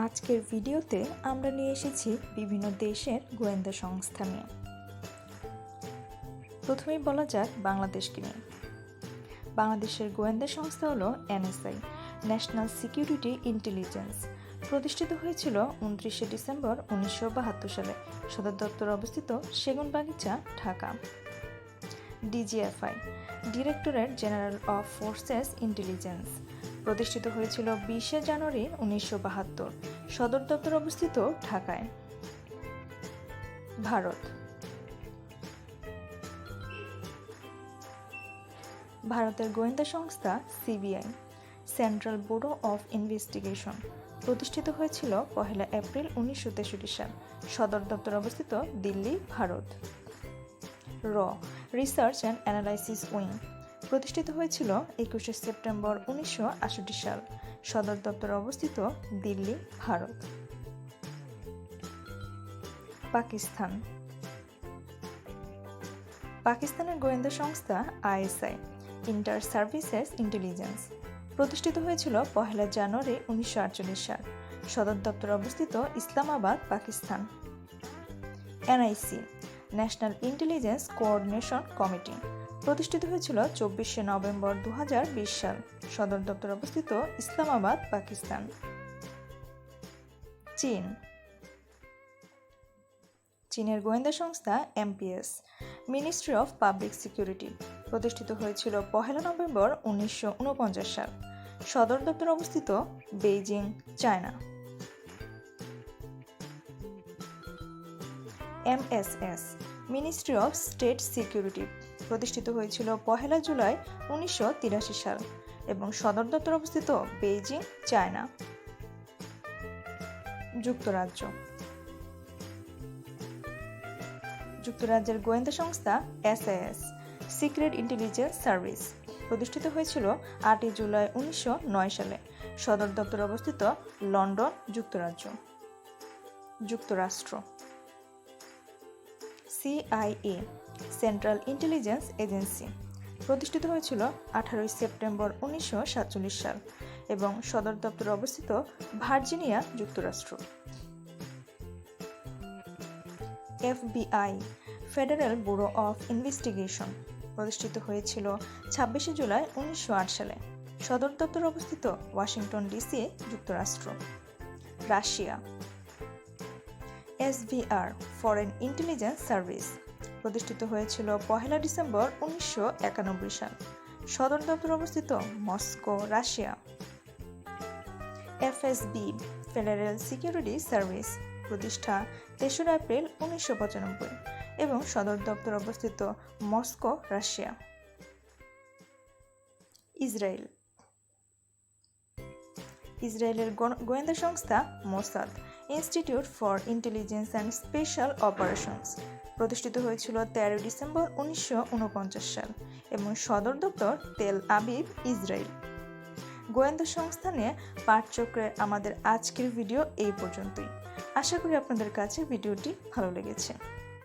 আজকের ভিডিওতে আমরা নিয়ে এসেছি বিভিন্ন দেশের গোয়েন্দা সংস্থা নিয়ে। প্রথমেই বলা যাক বাংলাদেশকে নিয়ে। বাংলাদেশের গোয়েন্দা সংস্থা হলো এনএসআই, ন্যাশনাল সিকিউরিটি ইন্টেলিজেন্স। প্রতিষ্ঠিত হয়েছিল 29শে ডিসেম্বর 1972 সালে। সদর দপ্তর অবস্থিত Segunbagicha, Dhaka. DGFI, directorate general of forces intelligence. প্রতিষ্ঠিত হয়েছিল 20শে জানুয়ারি 1972। সদর দপ্তর অবস্থিত ঢাকায়। ভারত। ভারতের গোয়েন্দা সংস্থা CBI, central bureau of investigation. প্রতিষ্ঠিত হয়েছিল 1 এপ্রিল 1963 সাল। সদর দপ্তর অবস্থিত দিল্লি, ভারত। র, রিসার্চ অ্যান্ড অ্যানালাইসিস উইং। প্রতিষ্ঠিত হয়েছিল 21শে সেপ্টেম্বর 1968 সাল। সদর দপ্তর অবস্থিত দিল্লি, ভারত। পাকিস্তান। পাকিস্তানের গোয়েন্দা সংস্থা আইএসআই, ইন্টার সার্ভিসেস ইন্টেলিজেন্স। প্রতিষ্ঠিত হয়েছিল 1 জানুয়ারি 1948 সাল। সদর দপ্তর অবস্থিত Islamabad, Pakistan. NIC, national intelligence coordination committee. প্রতিষ্ঠিত হয়েছিল 24শে নভেম্বর 2020 সাল। সদর দপ্তর অবস্থিত ইসলামাবাদ, পাকিস্তান। চীন। চীনের গোয়েন্দা সংস্থা amps, ministry of public security. প্রতিষ্ঠিত হয়েছিল 1 নভেম্বর 1949 সাল। সদর দপ্তর অবস্থিত Beijing, China. MSS, ministry of state security. প্রতিষ্ঠিত হয়েছিল 1 জুলাই 1983 সাল এবং সদর দপ্তর অবস্থিত বেইজিং, চায়না। যুক্তরাজ্য। যুক্তরাজ্যের গোয়েন্দা সংস্থা এসআইএস, সিক্রেট ইন্টেলিজেন্স সার্ভিস। প্রতিষ্ঠিত হয়েছিল 8 জুলাই 1909 সালে। সদর দপ্তর অবস্থিত লন্ডন, যুক্তরাজ্য। যুক্তরাষ্ট্র। CIA, central intelligence agency. প্রতিষ্ঠিত হয়েছিল 18 সেপ্টেম্বর 1947 সাল এবং সদর দপ্তর অবস্থিত ভার্জিনিয়া, যুক্তরাষ্ট্র। FBI, federal bureau of investigation. প্রতিষ্ঠিত হয়েছিল 26শে জুলাই 1908 সালে। সদর দপ্তর অবস্থিত ওয়াশিংটন ডিসি, যুক্তরাষ্ট্র। Russia. SVR, foreign intelligence service. প্রতিষ্ঠিত হয়েছিল 1 ডিসেম্বর 1991 সাল। সদর দপ্তর অবস্থিত Moscow, Russia. FSB, federal security service. প্রতিষ্ঠা 3 এপ্রিল 1995 এবং সদর দপ্তর অবস্থিত মস্কো, রাশিয়া। ইসরায়েল। ইসরায়েলের গোয়েন্দা সংস্থা Mossad, institute for intelligence and special operations. প্রতিষ্ঠিত হয়েছিল 13 ডিসেম্বর 1949 সাল এবং সদর দপ্তর তেল আবিব, ইসরায়েল। গোয়েন্দা সংস্থা নিয়ে পাঠচক্রের আমাদের আজকের ভিডিও এই পর্যন্তই। আশা করি আপনাদের কাছে ভিডিওটি ভালো লেগেছে।